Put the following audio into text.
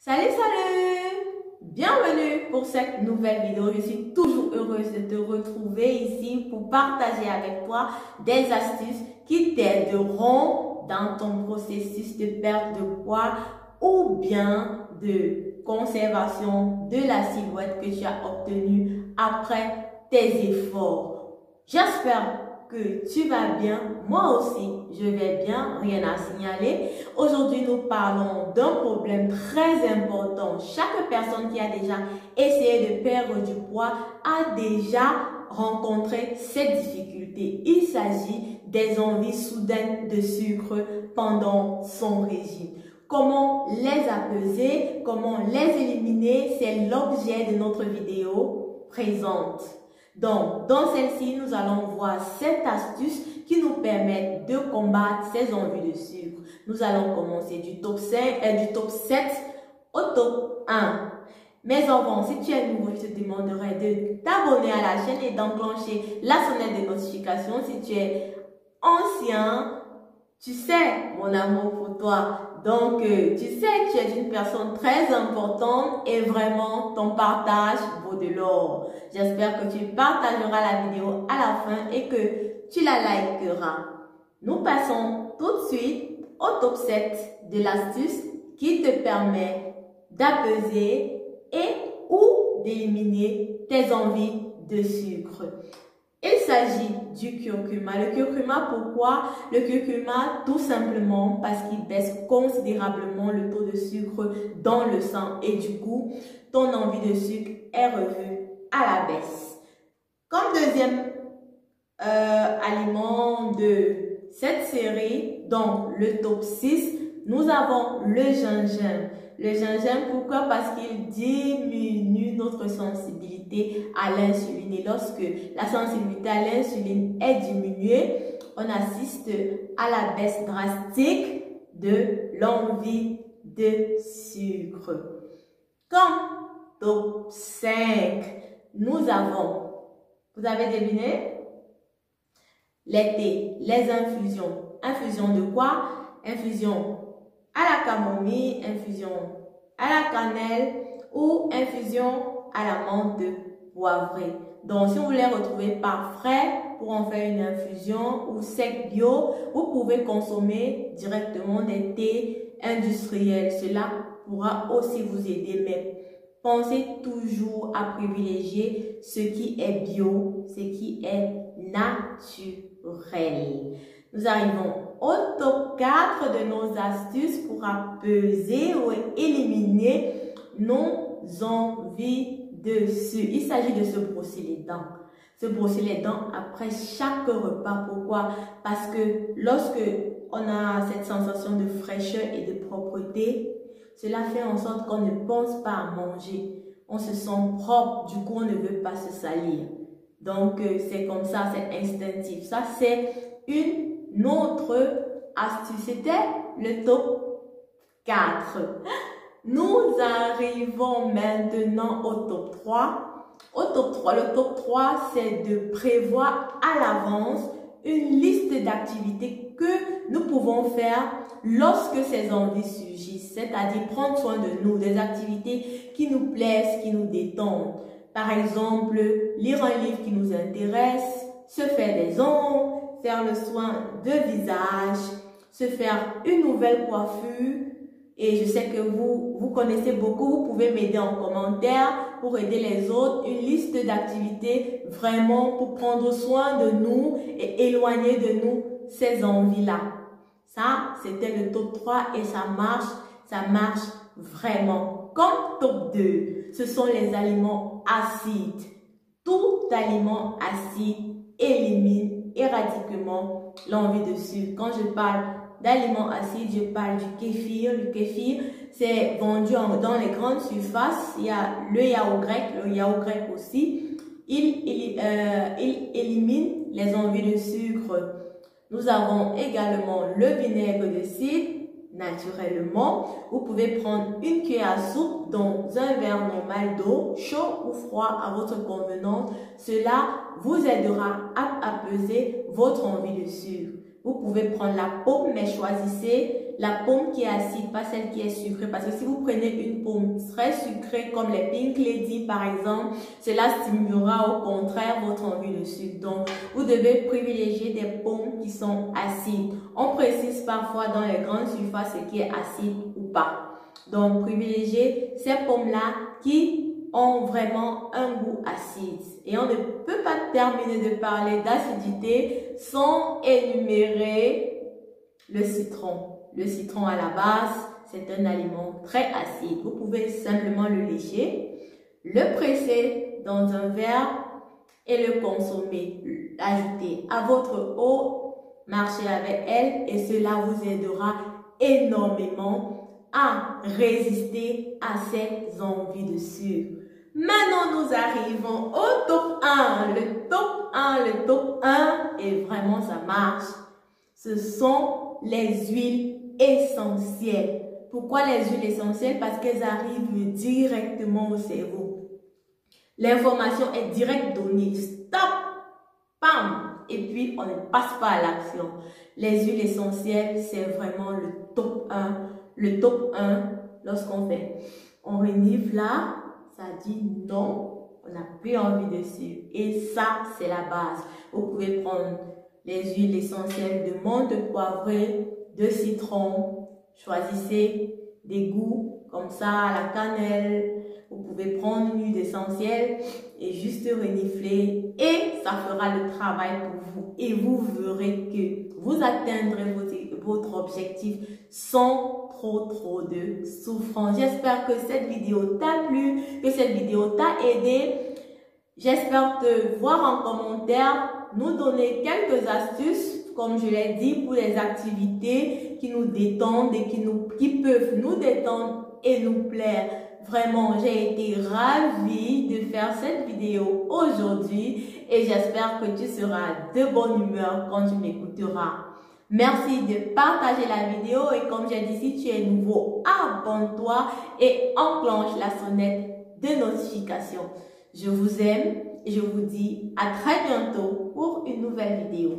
Salut, salut! Bienvenue pour cette nouvelle vidéo. Je suis toujours heureuse de te retrouver ici pour partager avec toi des astuces qui t'aideront dans ton processus de perte de poids ou bien de conservation de la silhouette que tu as obtenue après tes efforts. J'espère que tu vas bien, moi aussi je vais bien, rien à signaler. Aujourd'hui nous parlons d'un problème très important. Chaque personne qui a déjà essayé de perdre du poids a déjà rencontré cette difficulté. Il s'agit des envies soudaines de sucre pendant son régime. Comment les apaiser, comment les éliminer, c'est l'objet de notre vidéo présente. Donc, dans celle-ci, nous allons voir 7 astuces qui nous permettent de combattre ces envies de sucre. Nous allons commencer du top 7 au top 1. Mais avant, si tu es nouveau, je te demanderai de t'abonner à la chaîne et d'enclencher la sonnette de notification. Si tu es ancien, tu sais mon amour pour toi. Donc, tu sais que tu es une personne très importante et vraiment ton partage vaut de l'or. J'espère que tu partageras la vidéo à la fin et que tu la likeras. Nous passons tout de suite au top 7 de l'astuce qui te permet d'apaiser et ou d'éliminer tes envies de sucre. Il s'agit du curcuma. Le curcuma, pourquoi? Le curcuma, tout simplement parce qu'il baisse considérablement le taux de sucre dans le sang et du coup, ton envie de sucre est revue à la baisse. Comme deuxième aliment de cette série, donc le top 6, nous avons le gingembre. Le gingembre, pourquoi? Parce qu'il diminue notre sensibilité à l'insuline. Et lorsque la sensibilité à l'insuline est diminuée, on assiste à la baisse drastique de l'envie de sucre. Comme top 5, nous avons, vous avez deviné? Les thés, les infusions. Infusion de quoi? Infusion à la camomille, infusion à la cannelle ou infusion à la menthe poivrée. Donc, si vous voulez retrouver par frais pour en faire une infusion ou sec bio, vous pouvez consommer directement des thés industriels. Cela pourra aussi vous aider, mais pensez toujours à privilégier ce qui est bio, ce qui est naturel. Nous arrivons au top 4 de nos astuces pour apaiser ou éliminer nos envies de sucre. Il s'agit de se brosser les dents. Se brosser les dents après chaque repas. Pourquoi? Parce que lorsque on a cette sensation de fraîcheur et de propreté, cela fait en sorte qu'on ne pense pas à manger. On se sent propre, du coup on ne veut pas se salir. Donc c'est comme ça, c'est instinctif. Ça c'est une autre astuce. C'était le top 4. Nous arrivons maintenant au top 3. Au top 3, le top 3, c'est de prévoir à l'avance une liste d'activités que nous pouvons faire lorsque ces envies surgissent. C'est-à-dire prendre soin de nous, des activités qui nous plaisent, qui nous détendent. Par exemple, lire un livre qui nous intéresse, se faire des ongles, faire le soin de visage, se faire une nouvelle coiffure. Et je sais que vous connaissez beaucoup, vous pouvez m'aider en commentaire pour aider les autres. Une liste d'activités vraiment pour prendre soin de nous et éloigner de nous ces envies-là. Ça, c'était le top 3 et ça marche vraiment. Comme top 2, ce sont les aliments acides. Tout aliment acide élimine éradiquement l'envie de sucre. Quand je parle d'aliments acides, je parle du kéfir. Le kéfir, c'est vendu dans les grandes surfaces. Il y a le yaourt grec aussi. Il élimine les envies de sucre. Nous avons également le vinaigre de cidre, naturellement. Vous pouvez prendre une cuillère à soupe dans un verre normal d'eau, chaud ou froid à votre convenance. Cela vous aidera à apaiser votre envie de sucre. Vous pouvez prendre la pomme, mais choisissez la pomme qui est acide, pas celle qui est sucrée. Parce que si vous prenez une pomme très sucrée, comme les Pink Lady par exemple, cela stimulera au contraire votre envie de sucre. Donc, vous devez privilégier des pommes qui sont acides. On précise parfois dans les grandes surfaces ce qui est acide ou pas. Donc, privilégiez ces pommes-là qui ont vraiment un goût acide. Et on ne peut pas terminer de parler d'acidité sans énumérer le citron. Le citron à la base, c'est un aliment très acide. Vous pouvez simplement le lécher, le presser dans un verre et le consommer. Ajoutez à votre eau, marchez avec elle et cela vous aidera énormément à résister à ces envies de sucre. Maintenant, nous arrivons au top 1. Le top 1, et vraiment ça marche. Ce sont les huiles essentielles. Pourquoi les huiles essentielles? Parce qu'elles arrivent directement au cerveau. L'information est direct donnée. Stop! Pam! Et puis, on ne passe pas à l'action. Les huiles essentielles, c'est vraiment le top 1. Le top 1, lorsqu'on fait, on renifle là, ça dit non, on n'a plus envie de sucre. Et ça, c'est la base. Vous pouvez prendre les huiles essentielles de menthe poivrée, de citron. Choisissez des goûts comme ça, à la cannelle. Vous pouvez prendre une huile essentielle et juste renifler et ça fera le travail pour vous. Et vous verrez que vous atteindrez votre objectif sans trop de souffrance. J'espère que cette vidéo t'a plu, que cette vidéo t'a aidé. J'espère te voir en commentaire, nous donner quelques astuces, comme je l'ai dit, pour les activités qui nous détendent et qui peuvent nous détendre et nous plaire. Vraiment, j'ai été ravie de faire cette vidéo aujourd'hui et j'espère que tu seras de bonne humeur quand tu m'écouteras. Merci de partager la vidéo et comme j'ai dit, si tu es nouveau, abonne-toi et enclenche la sonnette de notification. Je vous aime et je vous dis à très bientôt pour une nouvelle vidéo.